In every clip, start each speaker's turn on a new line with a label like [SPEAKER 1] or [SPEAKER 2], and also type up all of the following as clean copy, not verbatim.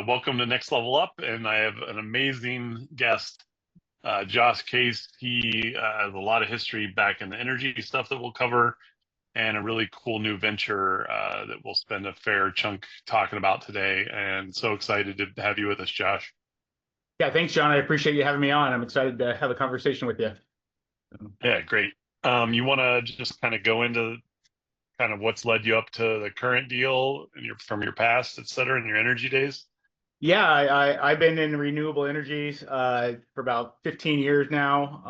[SPEAKER 1] Welcome to Next Level Up, and I have an amazing guest, Josh Case. He has a lot of history back in the energy stuff that we'll cover, and a really cool new venture that we'll spend a fair chunk talking about today. And so excited to have you with us, Josh.
[SPEAKER 2] Yeah, thanks, John. I appreciate you having me on. I'm excited to have a conversation with you.
[SPEAKER 1] Yeah, great. You want to just kind of go into kind of what's led you up to the current deal and from your past, et cetera, in your energy days?
[SPEAKER 2] Yeah, I've been in renewable energies for about 15 years now.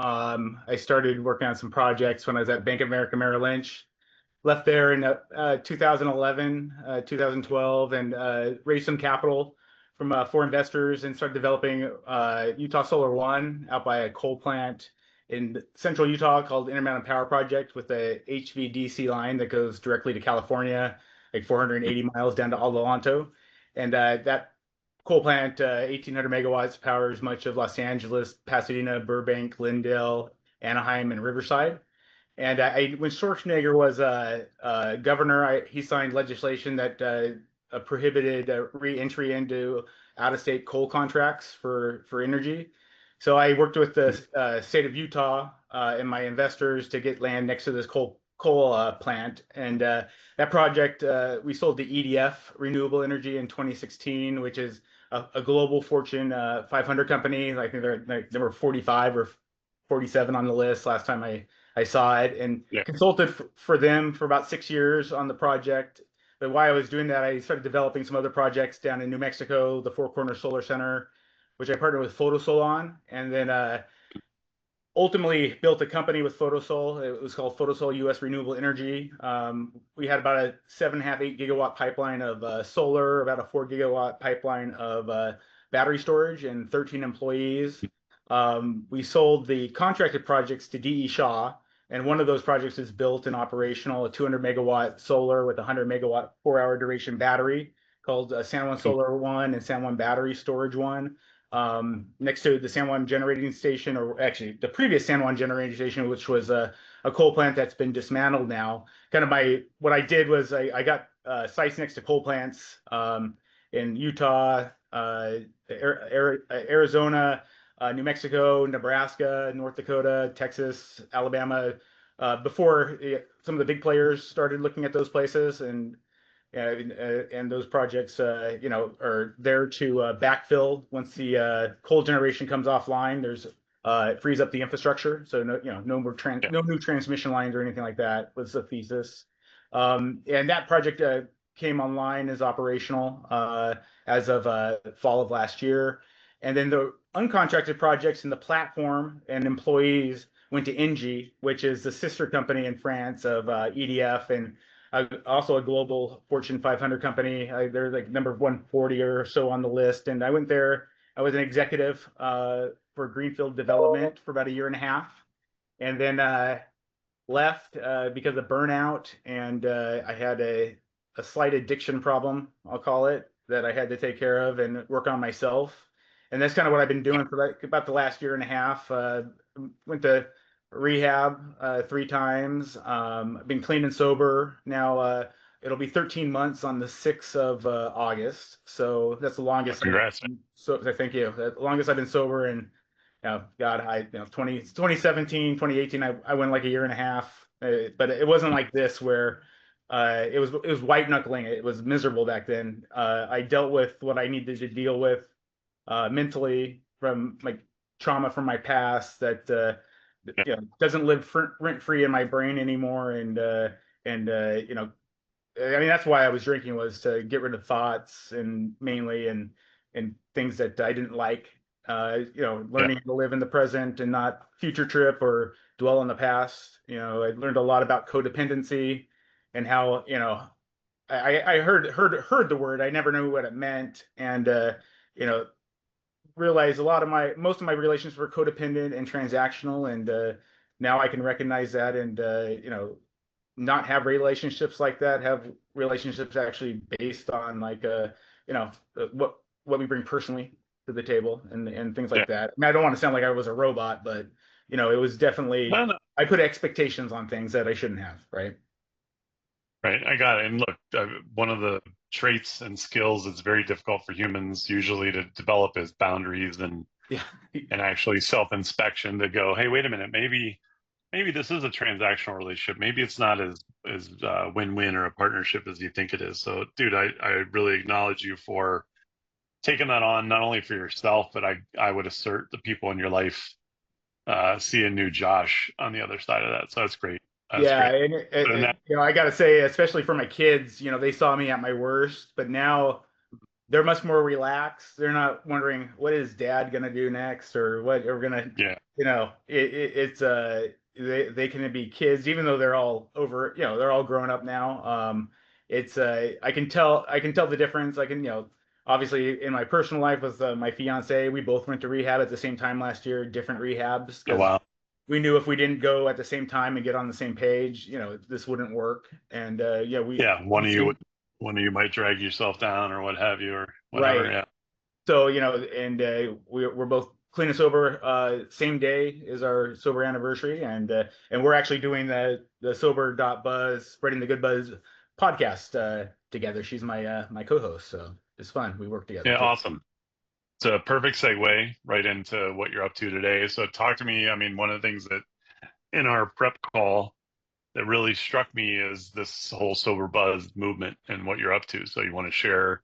[SPEAKER 2] I started working on some projects when I was at Bank of America Merrill Lynch. Left there in 2011, 2012, and raised some capital from for investors and started developing Utah Solar One out by a coal plant in central Utah called Intermountain Power Project with a HVDC line that goes directly to California, like 480 miles down to Adelanto. And that coal plant, 1,800 megawatts, powers much of Los Angeles, Pasadena, Burbank, Glendale, Anaheim, and Riverside. And when Schwarzenegger was governor, he signed legislation that prohibited re-entry into out-of-state coal contracts for energy. So I worked with the state of Utah and my investors to get land next to this coal plant. And that project, we sold to EDF, Renewable Energy, in 2016, which is a global Fortune 500 company. I think there were 45 or 47 on the list last time I saw it, and consulted for them for about 6 years on the project. But while I was doing that, I started developing some other projects down in New Mexico, the Four Corners Solar Center, which I partnered with Photosol on, and then ultimately built a company with Photosol. It was called Photosol US Renewable Energy. We had about a 7.5, 8 gigawatt pipeline of solar, about a 4 gigawatt pipeline of battery storage, and 13 employees. We sold the contracted projects to D.E. Shaw, and one of those projects is built and operational, a 200 megawatt solar with a 100 megawatt 4-hour duration battery called San Juan Solar One and San Juan Battery Storage One. Next to the San Juan generating station, or actually the previous San Juan generating station, which was a coal plant that's been dismantled now. What I did was I got sites next to coal plants in Utah, Arizona, New Mexico, Nebraska, North Dakota, Texas, Alabama, before some of the big players started looking at those places, and those projects, are there to backfill once the coal generation comes offline. It frees up the infrastructure, so no new transmission lines or anything like that was the thesis. And that project came online, is operational as of fall of last year. And then the uncontracted projects in the platform and employees went to Engie, which is the sister company in France of EDF, and also a global Fortune 500 company. They're like number 140 or so on the list. And I went there. I was an executive for Greenfield Development for about a year and a half, and then left because of burnout. And I had a slight addiction problem, I'll call it, that I had to take care of and work on myself. And that's kind of what I've been doing for about the last year and a half. Went to rehab 3 times. I've been clean and sober now. It'll be 13 months on the 6th of August. So that's the longest.
[SPEAKER 1] Congrats.
[SPEAKER 2] So thank you. The longest I've been sober. And God, 2017, 2018, I went like a year and a half. But it wasn't like this where it was white knuckling. It was miserable back then. I dealt with what I needed to deal with mentally from like trauma from my past that doesn't live rent free in my brain anymore. And I mean, that's why I was drinking, was to get rid of thoughts, and mainly and things that I didn't like. Learning to live in the present and not future trip or dwell on the past. I learned a lot about codependency and how I heard the word. I never knew what it meant, and realized most of my relationships were codependent and transactional, and now I can recognize that, and not have relationships like that. Have relationships actually based on like what we bring personally to the table, and things like that. I mean, I don't want to sound like I was a robot, but it was definitely, I put expectations on things that I shouldn't have, right?
[SPEAKER 1] Right. I got it. And look, one of the traits and skills that's very difficult for humans usually to develop is boundaries
[SPEAKER 2] Yeah.
[SPEAKER 1] and actually self-inspection to go, hey, wait a minute, maybe this is a transactional relationship. Maybe it's not as win-win or a partnership as you think it is. So, dude, I really acknowledge you for taking that on, not only for yourself, but I would assert the people in your life see a new Josh on the other side of that. So that's great. That's
[SPEAKER 2] Yeah,
[SPEAKER 1] great.
[SPEAKER 2] and
[SPEAKER 1] But that,
[SPEAKER 2] I got to say, especially for my kids, they saw me at my worst, but now they're much more relaxed. They're not wondering what is dad gonna do next or what we're gonna,
[SPEAKER 1] yeah,
[SPEAKER 2] it's they can be kids even though they're all over, they're all grown up now. It's I can tell the difference. I can, obviously in my personal life with my fiance, we both went to rehab at the same time last year, different rehabs
[SPEAKER 1] oh,
[SPEAKER 2] because
[SPEAKER 1] wow.
[SPEAKER 2] we knew if we didn't go at the same time and get on the same page, this wouldn't work. And yeah, we
[SPEAKER 1] Yeah,
[SPEAKER 2] obviously
[SPEAKER 1] one of you might drag yourself down or what have you or whatever.
[SPEAKER 2] right.
[SPEAKER 1] Yeah.
[SPEAKER 2] So, and we're both clean and sober. Same day is our sober anniversary, and we're actually doing the Sober.Buzz, spreading the good buzz podcast together. She's my co-host, so it's fun. We work together
[SPEAKER 1] Yeah,
[SPEAKER 2] too.
[SPEAKER 1] awesome. It's a perfect segue right into what you're up to today. So talk to me. I mean, one of the things that in our prep call that really struck me is this whole sober buzz movement and what you're up to. So you want to share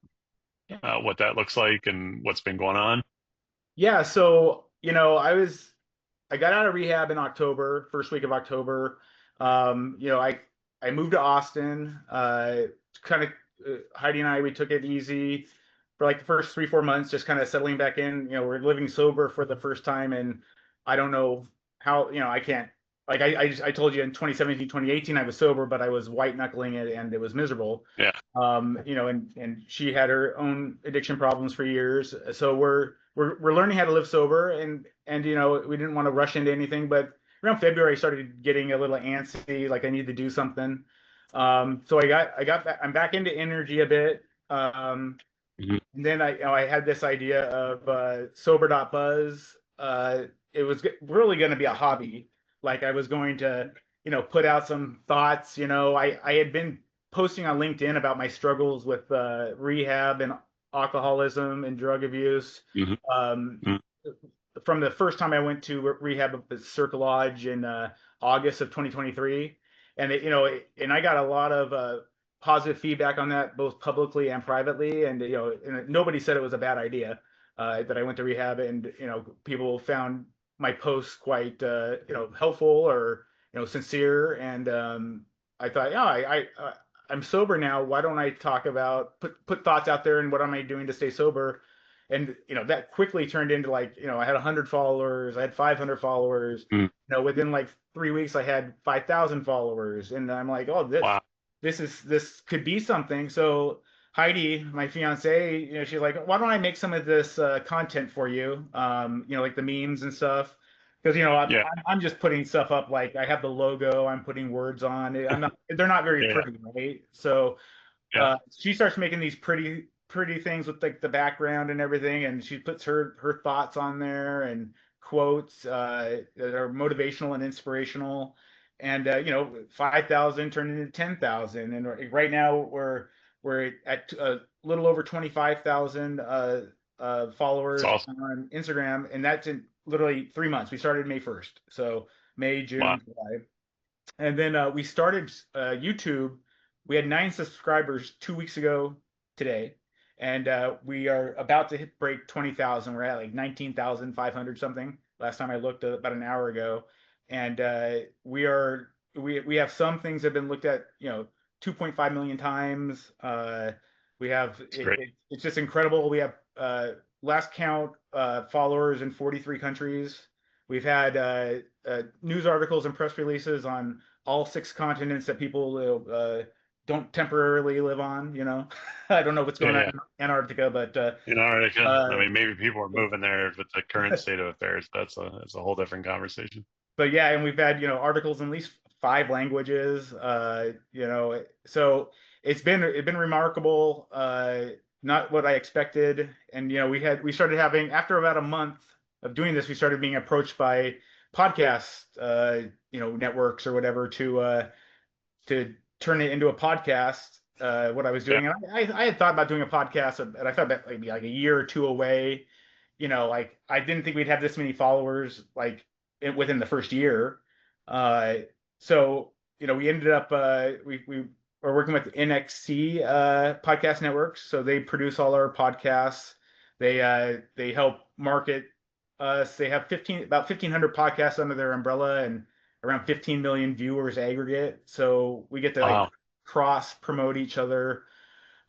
[SPEAKER 1] what that looks like and what's been going on?
[SPEAKER 2] Yeah, so I got out of rehab in October, first week of October. I moved to Austin. Kind of Heidi and I, we took it easy for like the first 3 4 months, just kind of settling back in. We're living sober for the first time, and I don't know how. I can't. Like I told you in 2017, 2018, I was sober, but I was white knuckling it, and it was miserable.
[SPEAKER 1] Yeah.
[SPEAKER 2] And she had her own addiction problems for years. So we're learning how to live sober, and we didn't want to rush into anything, but around February I started getting a little antsy, like I need to do something. So I'm back into energy a bit.
[SPEAKER 1] Mhm.
[SPEAKER 2] And then I had this idea of Sober.Buzz. It was really going to be a hobby. Like I was going to, put out some thoughts. I had been posting on LinkedIn about my struggles with rehab and alcoholism and drug abuse.
[SPEAKER 1] Mhm.
[SPEAKER 2] Um,
[SPEAKER 1] Mhm.
[SPEAKER 2] from the first time I went to rehab at the Circle Lodge in August of 2023, and I got a lot of positive feedback on that, both publicly and privately, and nobody said it was a bad idea that I went to rehab, and people found my posts quite helpful or sincere, and I thought, yeah, I'm sober now. Why don't I talk about put thoughts out there and what am I doing to stay sober? And that quickly turned into like I had 100 followers, I had 500 followers.
[SPEAKER 1] Mhm.
[SPEAKER 2] Within like 3 weeks I had 5,000 followers, and I'm like, oh,
[SPEAKER 1] Wow.
[SPEAKER 2] this could be something. So Heidi, my fiance, she's like, why don't I make some of this content for you, like the memes and stuff. Because
[SPEAKER 1] Yeah.
[SPEAKER 2] I'm just putting stuff up, like I have the logo, I'm putting words on it. I'm not, they're not very
[SPEAKER 1] Yeah.
[SPEAKER 2] pretty, right? So
[SPEAKER 1] Yeah.
[SPEAKER 2] she starts making these pretty things with like the background and everything, and she puts her thoughts on there and quotes that are motivational and inspirational. And 5,000 turned into 10,000, and right now we're at a little over 25,000
[SPEAKER 1] It's
[SPEAKER 2] followers
[SPEAKER 1] awesome.
[SPEAKER 2] on Instagram, and that's in literally 3 months. We started May 1st, so May,
[SPEAKER 1] Wow.
[SPEAKER 2] June, July. And then we started YouTube. We had 9 subscribers 2 weeks ago today, and we are about to break 20,000. We're at like 19,500 something. Last time I looked, about an hour ago, and we have some things that have been looked at, 2.5 million times. We have
[SPEAKER 1] It's great.
[SPEAKER 2] it's just incredible. We have last count followers in 43 countries. We've had news articles and press releases on all 6 continents that people don't temporarily live on. I don't know what's
[SPEAKER 1] Yeah.
[SPEAKER 2] going on
[SPEAKER 1] Yeah.
[SPEAKER 2] in Antarctica, but
[SPEAKER 1] Antarctica. I
[SPEAKER 2] uh,
[SPEAKER 1] mean, maybe people are moving there with the current state of affairs. That's a whole different conversation.
[SPEAKER 2] but yeah, and we've had articles in at least 5 languages. So it's been remarkable. Not what I expected, and we started having, after about a month of doing this, we started being approached by podcast networks or whatever to turn it into a podcast. What I was
[SPEAKER 1] Yeah.
[SPEAKER 2] doing, and I had thought about doing a podcast, and I thought that maybe like a year or two away. Like I didn't think we'd have this many followers like within the first year. Uh, so we ended up we were working with NXC podcast networks, so they produce all our podcasts. They help market us. They have about 1,500 podcasts under their umbrella and around 15 million viewers aggregate. So we get to like
[SPEAKER 1] Wow.
[SPEAKER 2] cross promote each other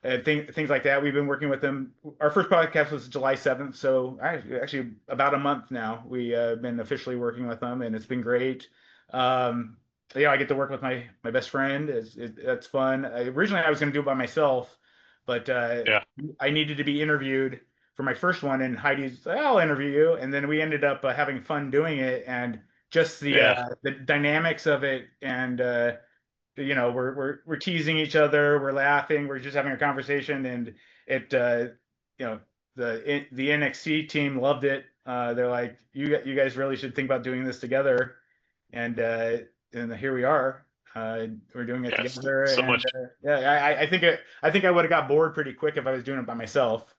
[SPEAKER 2] and things like that. We've been working with them. Our first podcast was July 7th, so actually about a month now. We been officially working with them, and it's been great. Um, I get to work with my best friend. That's fun. Originally, I was going to do it by myself, but
[SPEAKER 1] Yeah.
[SPEAKER 2] I needed to be interviewed for my first one, and Heidi's like, I'll interview you, and then we ended up having fun doing it, and just
[SPEAKER 1] Yeah.
[SPEAKER 2] the dynamics of it, and we're teasing each other, we're laughing, we're just having a conversation, and it the NXC team loved it. They're like, you guys really should think about doing this together, and here we are. We're doing it
[SPEAKER 1] Yes.
[SPEAKER 2] together,
[SPEAKER 1] So
[SPEAKER 2] and
[SPEAKER 1] much.
[SPEAKER 2] yeah, I think I would have got bored pretty quick if I was doing it by myself.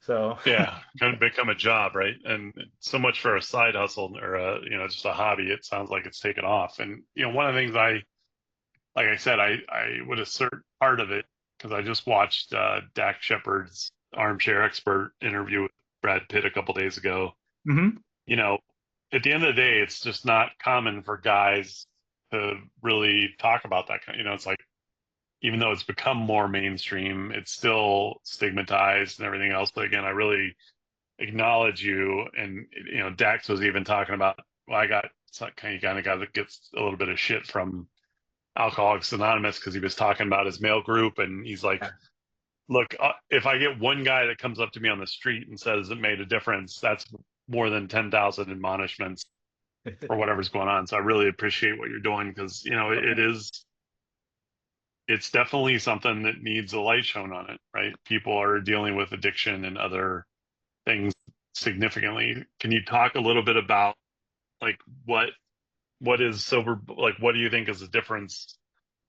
[SPEAKER 2] So
[SPEAKER 1] Yeah. Kind of become a job, right? And so much for a side hustle or just a hobby. It sounds like it's taken off. And one of the things like I said, I would assert part of it because I just watched Dak Shepard's Armchair Expert interview with Brad Pitt a couple days ago.
[SPEAKER 2] mhm.
[SPEAKER 1] You know, at the end of the day, it's just not common for guys to really talk about that kind. It's like even though it's become more mainstream, it's still stigmatized and everything else. But again, I really acknowledge you. And Dax was even talking about, well, I got kind of guy that gets a little bit of shit from Alcoholics Anonymous because he was talking about his male group, and he's like, "Look, if I get one guy that comes up to me on the street and says it made a difference, that's more than 10,000 admonishments or whatever's going on." So I really appreciate what you're doing because it's definitely something that needs a light shown on it, right? People are dealing with addiction and other things significantly. Can you talk a little bit about like what is sober? Like, what do you think is the difference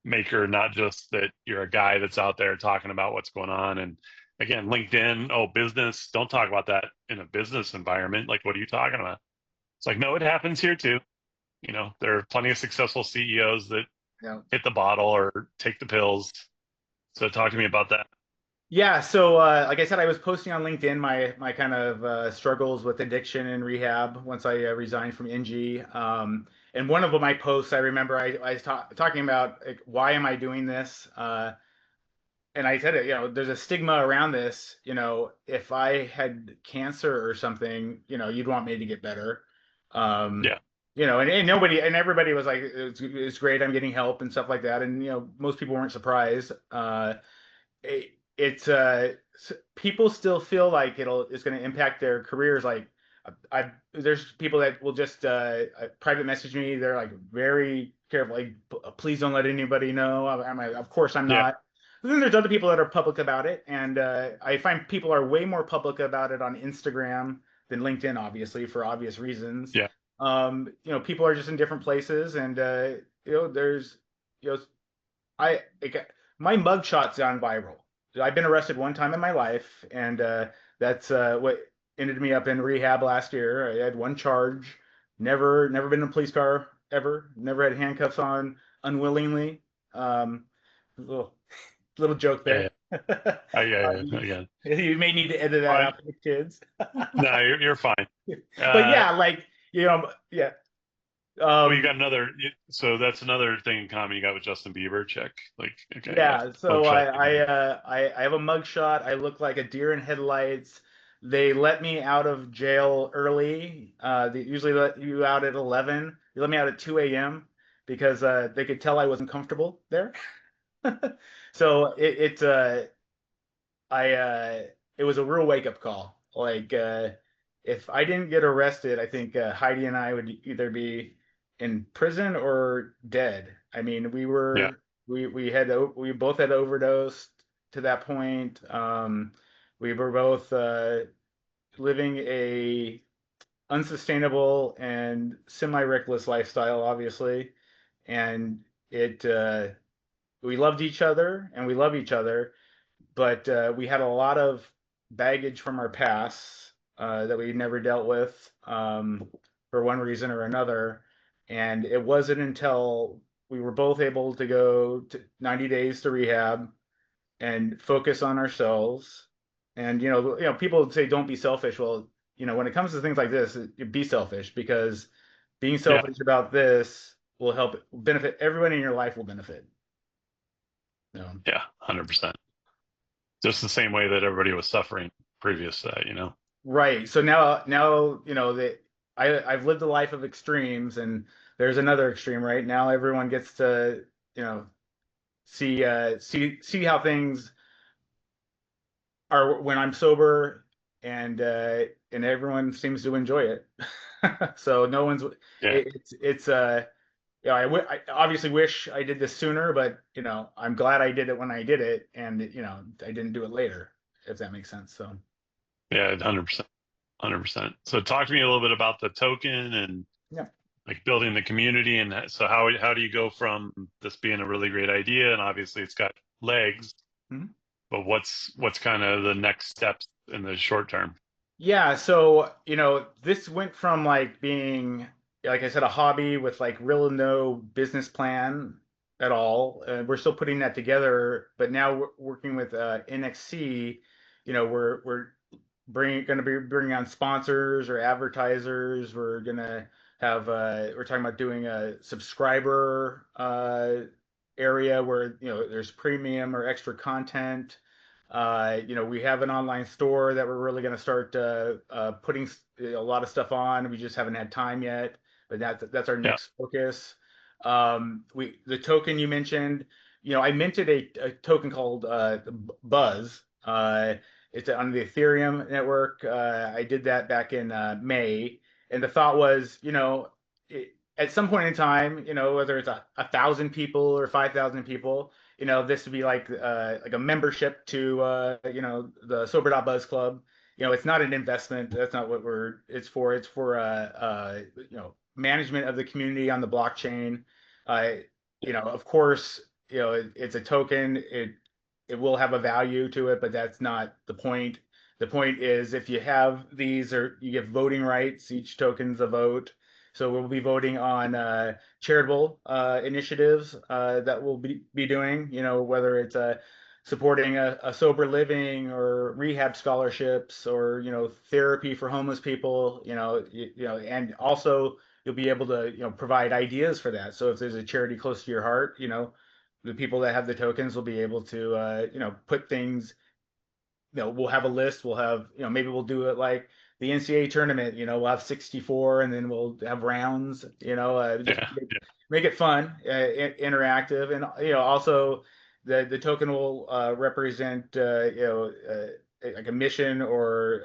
[SPEAKER 1] maker, not just that you're a guy that's out there talking about what's going on? And again, LinkedIn, oh, business, don't talk about that in a business environment. Like, what are you talking about? It's like, no, it happens here too. There are plenty of successful CEOs that
[SPEAKER 2] Yeah.
[SPEAKER 1] hit the bottle or take the pills. So talk to me about that.
[SPEAKER 2] Yeah, so like I said, I was posting on LinkedIn my kind of struggles with addiction and rehab once I resigned from NG. And one of my posts, I remember I was talking about like, why am I doing this? And I said it, there's a stigma around this. If I had cancer or something, you'd want me to get better. Um,
[SPEAKER 1] Yeah.
[SPEAKER 2] and nobody and everybody was like, it's great, I'm getting help and stuff like that. And most people weren't surprised. It's people still feel like it's going to impact their careers. Like there's people that will just private message me. They're like very careful, like please don't let anybody know. I'm like, of course I'm
[SPEAKER 1] Yeah.
[SPEAKER 2] not. But then there's other people that are public about it, and I find people are way more public about it on Instagram than LinkedIn, obviously for obvious reasons.
[SPEAKER 1] Yeah.
[SPEAKER 2] People are just in different places, and there's you know I it, my mugshot's gone viral. I've been arrested one time in my life, and that's what ended me up in rehab last year. I had one charge, never been in a police car ever, never had handcuffs on, unwillingly. Um, little little joke
[SPEAKER 1] Yeah.
[SPEAKER 2] there.
[SPEAKER 1] Yeah. Again.
[SPEAKER 2] You may need to edit that
[SPEAKER 1] Fine.
[SPEAKER 2] out for the kids.
[SPEAKER 1] No, you're fine.
[SPEAKER 2] But yeah, like yeah.
[SPEAKER 1] Well, you
[SPEAKER 2] Um,
[SPEAKER 1] got another. So that's another thing in common you got with Justin Bieber. Check. Like, okay, yeah,
[SPEAKER 2] Yeah, so
[SPEAKER 1] mugshot.
[SPEAKER 2] I have a mugshot. I look like a deer in headlights. They let me out of jail early. They usually let you out at 11. They let me out at 2 a.m. because they could tell I wasn't comfortable there. So I it was a real wake up call. Like if I didn't get arrested, I think Heidi and I would either be in prison or dead. I mean,
[SPEAKER 1] Yeah.
[SPEAKER 2] we both had overdosed to that point. We were both living a unsustainable and semi-reckless lifestyle, obviously, and it we loved each other and we love each other, but we had a lot of baggage from our past that we never dealt with for one reason or another. And it wasn't until we were both able to go to 90 days to rehab and focus on ourselves. And people would say don't be selfish. Well, when it comes to things like this, be selfish, because being
[SPEAKER 1] Yeah.
[SPEAKER 2] selfish about this will help benefit everyone in your life, will benefit.
[SPEAKER 1] Yeah. 100%. Just the same way that everybody was suffering previous to that.
[SPEAKER 2] Right. So now that I've lived a life of extremes, and there's another extreme right now. Everyone gets to see how things are when I'm sober, and everyone seems to enjoy it. So no one's
[SPEAKER 1] Yeah.
[SPEAKER 2] I obviously wish I did this sooner, but I'm glad I did it when I did it, and I didn't do it later, if that makes sense. So
[SPEAKER 1] Yeah. 100%. 100%. So talk to me a little bit about the token and
[SPEAKER 2] yeah.
[SPEAKER 1] like building the community. And so how do you go from this being a really great idea, and obviously it's got legs,
[SPEAKER 2] Mhm.
[SPEAKER 1] but what's kind of the next steps in the short term?
[SPEAKER 2] Yeah, so this went from like being, like I said, a hobby with like real no business plan at all. We're still putting that together, but now we're working with NXC. We're going to be bringing on sponsors or advertisers. We're gonna have we're talking about doing a subscriber area where there's premium or extra content. We have an online store that we're really going to start putting a lot of stuff on. We just haven't had time yet, but that's our
[SPEAKER 1] Yeah.
[SPEAKER 2] next focus. The token you mentioned, I minted a token called Buzz. It's on the Ethereum network. I did that back in May, and the thought was, at some point in time, whether it's 1,000 people or 5,000 people, this would be like a membership to the Sober.Buzz club. It's not an investment. That's not what it's for. It's for management of the community on the blockchain. Uh, of course, it's a token. It will have a value to it, but that's not the point. The point is, if you have these, or you get voting rights, each token's a vote. So we'll be voting on charitable initiatives that we'll be doing, whether it's supporting a sober living or rehab scholarships, or, therapy for homeless people, and also you'll be able to, provide ideas for that. So if there's a charity close to your heart, the people that have the tokens will be able to, put things, we'll have a list. We'll have, maybe we'll do it like the NCAA tournament. We'll have 64, and then we'll have rounds. Just
[SPEAKER 1] Yeah.
[SPEAKER 2] make it fun, interactive, and also the token will represent like a mission, or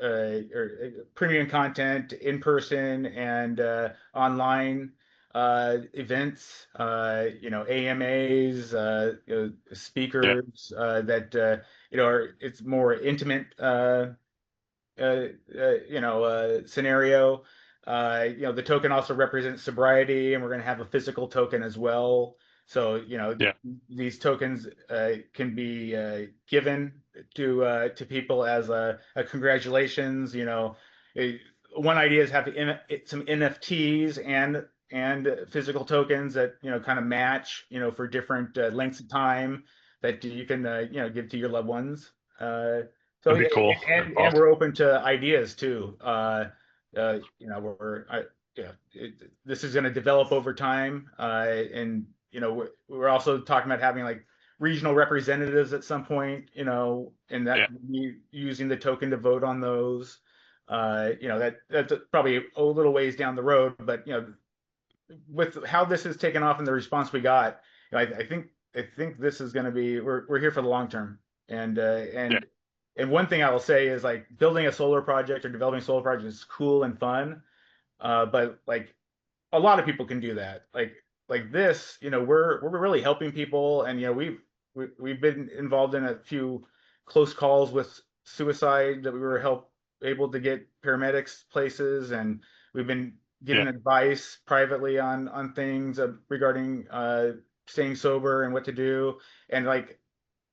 [SPEAKER 2] premium content in person and online events, AMAs,
[SPEAKER 1] Yeah.
[SPEAKER 2] speakers that it's more intimate scenario. The token also represents sobriety, and we're going to have a physical token as well. So
[SPEAKER 1] Yeah.
[SPEAKER 2] these tokens can be given to people as a congratulations. One idea is have some NFTs and physical tokens that kind of match for different lengths of time that you can give to your loved ones. So
[SPEAKER 1] That'd be cool. That'd be
[SPEAKER 2] and
[SPEAKER 1] awesome.
[SPEAKER 2] we're open to ideas too. This is going to develop over time, and we're also talking about having like regional representatives at some point, and that
[SPEAKER 1] Yeah.
[SPEAKER 2] using the token to vote on those. That's probably a little ways down the road, but with how this has taken off and the response we got, I think this is going to be, we're here for the long term. And uh,
[SPEAKER 1] Yeah.
[SPEAKER 2] and and one thing I will say is, like, building a solar project or developing a solar project is cool and fun, but like a lot of people can do that. Like this, we're really helping people, and we've been involved in a few close calls with suicide that we were able to get paramedics places, and we've been
[SPEAKER 1] Yeah.
[SPEAKER 2] giving advice privately on things regarding staying sober and what to do. And like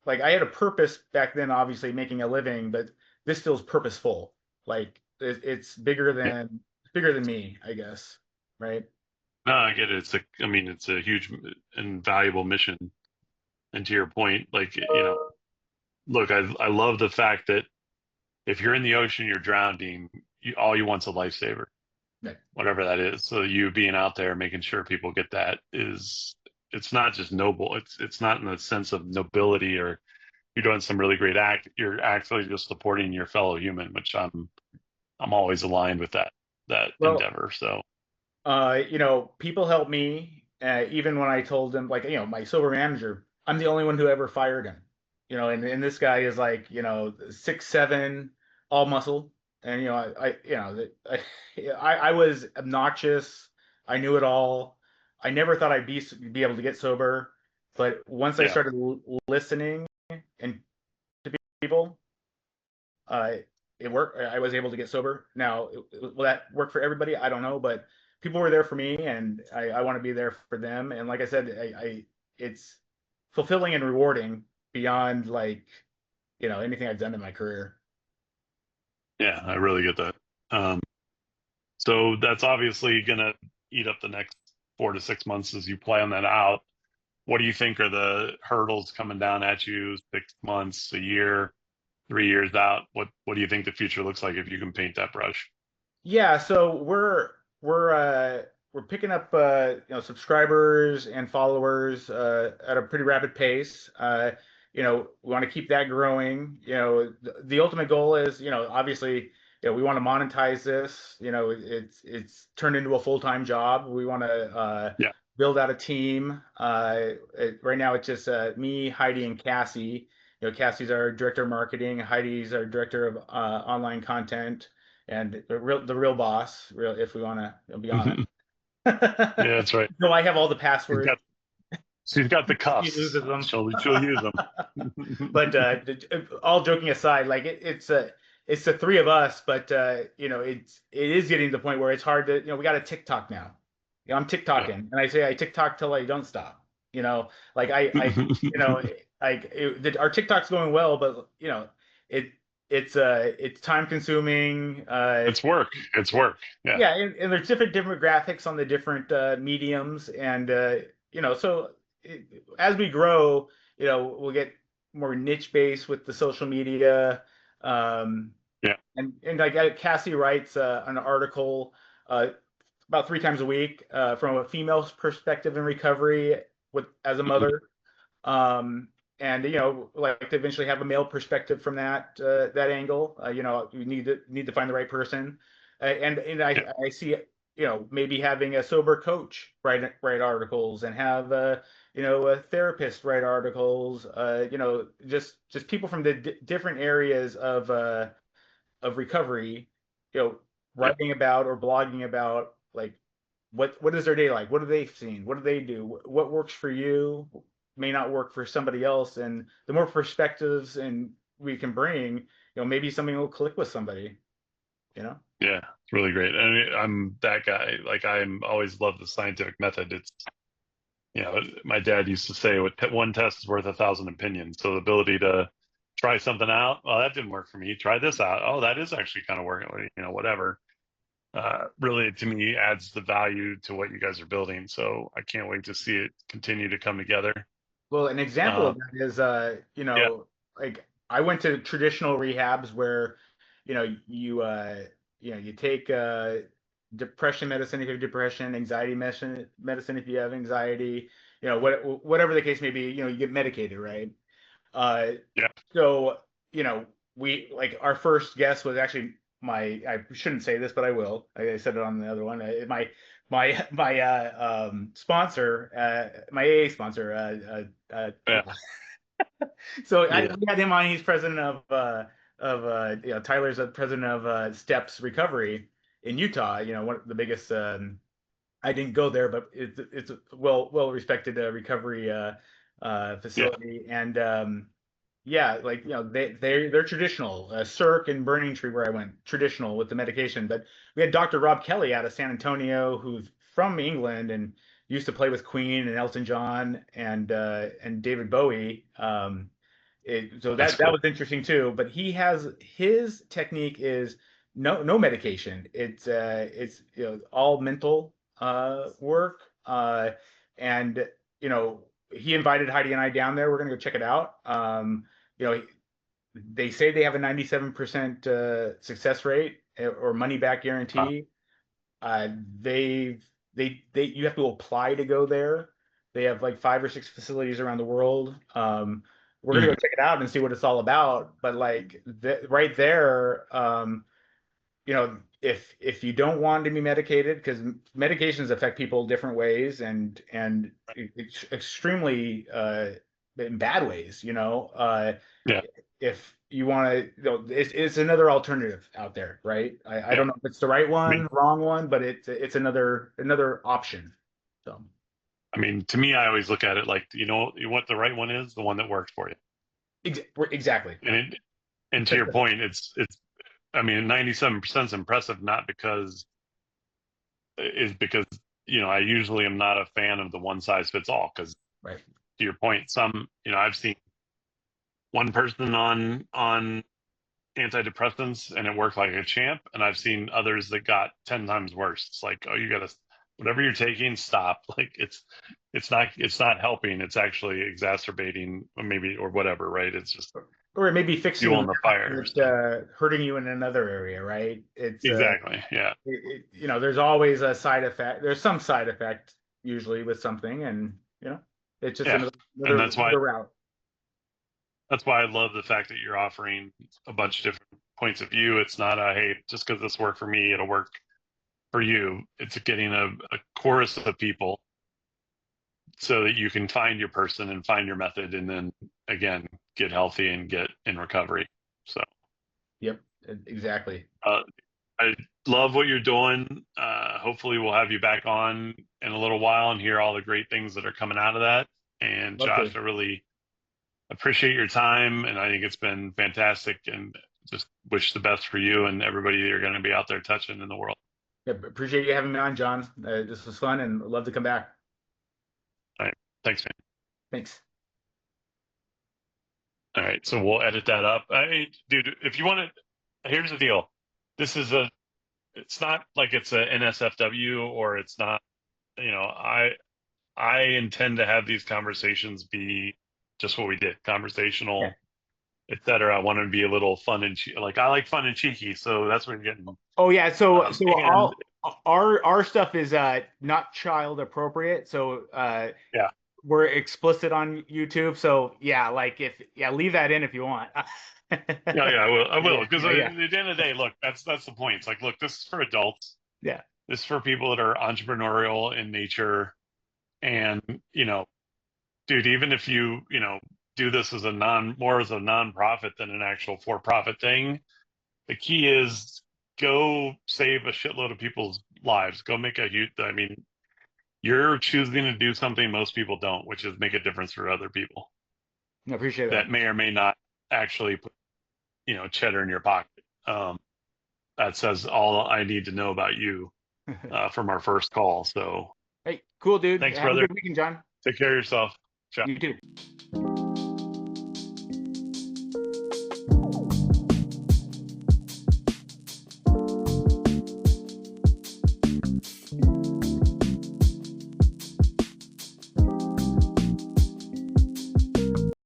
[SPEAKER 2] I had a purpose back then, obviously making a living, but this feels purposeful. Like it's
[SPEAKER 1] Yeah.
[SPEAKER 2] bigger than me, I guess. Right.
[SPEAKER 1] No, I get it. I mean, it's a huge and valuable mission. And to your point, like, look, I love the fact that if you're in the ocean, you're drowning, all you want's a lifesaver,
[SPEAKER 2] Right.
[SPEAKER 1] whatever that is. So you being out there, making sure people get that it's not just noble. It's not in the sense of nobility or you're doing some really great act. You're actually just supporting your fellow human, which I'm always aligned with that
[SPEAKER 2] Well,
[SPEAKER 1] endeavor. So
[SPEAKER 2] people help me, even when I told them, like, my sober manager, I'm the only one who ever fired him. And this guy is like, 6'7", all muscle. And, I was obnoxious. I knew it all. I never thought I'd be able to get sober. But once I
[SPEAKER 1] yeah,
[SPEAKER 2] started listening and to people, uh, it worked. I was able to get sober. Now, will that work for everybody? I don't know, but people were there for me, and I want to be there for them. And like I said, it's fulfilling and rewarding beyond like anything I've done in my career.
[SPEAKER 1] yeah, I really get that. Um, so that's obviously gonna eat up the next 4 to 6 months as you plan that out. What do you think are the hurdles coming down at you 6 months, a year, 3 years out? What do you think the future looks like if you can paint that brush?
[SPEAKER 2] Yeah, so we're picking up subscribers and followers at a pretty rapid pace. We want to keep that growing. The ultimate goal is, obviously, we want to monetize this. It's turned into a full-time job. We want to
[SPEAKER 1] Yeah.
[SPEAKER 2] build out a team. Right now it's just me, Heidi, and Cassie. Cassie's our director of marketing. Heidi's our director of online content and the real boss, if we want to be honest.
[SPEAKER 1] Yeah, that's right.
[SPEAKER 2] No, I have all the
[SPEAKER 1] She's
[SPEAKER 2] passwords.
[SPEAKER 1] got she's got the
[SPEAKER 2] She
[SPEAKER 1] cuffs.
[SPEAKER 2] loses them.
[SPEAKER 1] She'll use them.
[SPEAKER 2] But all joking aside, like it's the three of us, but it is getting to the point where it's hard to, we got a TikTok now. I'm
[SPEAKER 1] Yeah.
[SPEAKER 2] TikToking, and I say I TikTok till I don't stop. Like our TikTok's going well, but it it's time consuming.
[SPEAKER 1] It's work. It's work. Yeah.
[SPEAKER 2] Yeah, and there's different demographics on the different mediums, and so as we grow, we'll get more niche based with the social media,
[SPEAKER 1] Yeah.
[SPEAKER 2] and like Cassie writes an article about 3 times a week from a female's perspective in recovery with as a
[SPEAKER 1] Mhm.
[SPEAKER 2] mother, and like to eventually have a male perspective from that angle. You need to find the right person, and
[SPEAKER 1] Yeah.
[SPEAKER 2] I see maybe having a sober coach write articles and have a therapist write articles. Just people from the different areas of recovery,
[SPEAKER 1] Yeah.
[SPEAKER 2] writing about or blogging about like what is their day like? What have they seen? What do they do? What works for you may not work for somebody else. And the more perspectives and we can bring, maybe something will click with somebody, you know?
[SPEAKER 1] Yeah. It's really great. And I'm that guy. Like I'm always loved the scientific method. It's my dad used to say, one test is worth 1,000 opinions." So the ability to try something out, well, that didn't work for me. Try this out. Oh, that is actually kind of working. Whatever. Really, to me, adds the value to what you guys are building. So I can't wait to see it continue to come together.
[SPEAKER 2] Well, an example
[SPEAKER 1] Um,
[SPEAKER 2] of that is,
[SPEAKER 1] yeah.
[SPEAKER 2] like I went to traditional rehabs where, you take depression medicine if you have depression, anxiety medicine if you have anxiety, whatever the case may be, you get medicated, right? Uh,
[SPEAKER 1] Yeah.
[SPEAKER 2] so, we like our first guest was actually I shouldn't say this, but I will. I said it on the other one. My sponsor, my AA sponsor.
[SPEAKER 1] Yeah.
[SPEAKER 2] So
[SPEAKER 1] Yeah.
[SPEAKER 2] we had him on. He's president Tyler's president of Steps Recovery in Utah. One of the biggest. I didn't go there, but it's a well respected recovery
[SPEAKER 1] Yeah.
[SPEAKER 2] facility. And yeah, like they're traditional. Cirque and Burning Tree, where I went, traditional with the medication. But we had Dr. Rob Kelly out of San Antonio, who's from England, and used to play with Queen and Elton John and David Bowie. So
[SPEAKER 1] That's
[SPEAKER 2] that
[SPEAKER 1] cool.
[SPEAKER 2] was interesting too. But his technique is no medication. It's all mental work. And he invited Heidi and I down there. We're gonna go check it out. You know, they say they have a 97% success rate or money back
[SPEAKER 1] Wow.
[SPEAKER 2] guarantee. Uh, they you have to apply to go there. They have like 5 or 6 facilities around the world. We're gonna go
[SPEAKER 1] Mhm.
[SPEAKER 2] check it out and see what it's all about. But like right there, if you don't want to be medicated, because medications affect people different ways and extremely in bad ways,
[SPEAKER 1] Yeah.
[SPEAKER 2] if you want to, it's another alternative out there, right? I
[SPEAKER 1] Yeah.
[SPEAKER 2] don't know if it's the right
[SPEAKER 1] I mean,
[SPEAKER 2] one, wrong one, but it's another option. So
[SPEAKER 1] to me, I always look at it like, what the right one is, the one that works for you.
[SPEAKER 2] exactly.
[SPEAKER 1] And to your point, it's, 97% is impressive, not because I usually am not a fan of the one size fits all. Because
[SPEAKER 2] Right.
[SPEAKER 1] to your point, I've seen one person on antidepressants and it worked like a champ, and I've seen others that got 10 times worse. It's like, oh, you gotta, whatever you're taking, stop. Like it's not helping. It's actually exacerbating, maybe, or whatever, right? It's just
[SPEAKER 2] Or it may be fixing
[SPEAKER 1] fueling the fire.
[SPEAKER 2] it's
[SPEAKER 1] So
[SPEAKER 2] hurting you in another area, right?
[SPEAKER 1] exactly, yeah,
[SPEAKER 2] There's always a side effect. There's some side effect usually with something, and it's just
[SPEAKER 1] yeah, and that's why
[SPEAKER 2] another route.
[SPEAKER 1] I love the fact that you're offering a bunch of different points of view. It's not a, hey, just because this worked for me, it'll work for you. It's getting a chorus of people so that you can find your person and find your method, and then again get healthy and get in recovery. So
[SPEAKER 2] Yep, exactly.
[SPEAKER 1] I love what you're doing. Hopefully we'll have you back on in a little while and hear all the great things that are coming out of that. And
[SPEAKER 2] Love
[SPEAKER 1] Josh,
[SPEAKER 2] to.
[SPEAKER 1] I really appreciate your time, and I think it's been fantastic, and just wish the best for you and everybody that you're going to be out there touching in the world.
[SPEAKER 2] Yep, appreciate you having me on, John. This was fun, and love to come back.
[SPEAKER 1] All right. Thanks, man.
[SPEAKER 2] Thanks.
[SPEAKER 1] All right. So we'll edit that up. Dude, if you want to, here's the deal. This is it's not like it's a NSFW, or it's not, I intend to have these conversations be just what we did,
[SPEAKER 2] Yeah.
[SPEAKER 1] conversational, etc. I want to be a little fun and like I like fun and cheeky, so that's what you're getting.
[SPEAKER 2] Oh yeah. So
[SPEAKER 1] And
[SPEAKER 2] all our stuff is not child appropriate. So
[SPEAKER 1] yeah,
[SPEAKER 2] we're explicit on YouTube. So yeah, like leave that in if you want.
[SPEAKER 1] yeah, I will,
[SPEAKER 2] Yeah,
[SPEAKER 1] because
[SPEAKER 2] yeah, yeah,
[SPEAKER 1] at the end of the day, look, that's the point. It's like, look, this is for adults.
[SPEAKER 2] yeah.
[SPEAKER 1] This is for people that are entrepreneurial in nature, and dude, even if you do this as more as a nonprofit than an actual for-profit thing, the key is go save a shitload of people's lives. Go make a huge. You're choosing to do something most people don't, which is make a difference for other people
[SPEAKER 2] I appreciate
[SPEAKER 1] that may or may not actually put cheddar in your pocket. That says all I need to know about you
[SPEAKER 2] that.
[SPEAKER 1] from our first call. So
[SPEAKER 2] Hey, cool, dude.
[SPEAKER 1] thanks,
[SPEAKER 2] Have a
[SPEAKER 1] brother.
[SPEAKER 2] good weekend, John.
[SPEAKER 1] Take care of yourself. Ciao.
[SPEAKER 2] You too.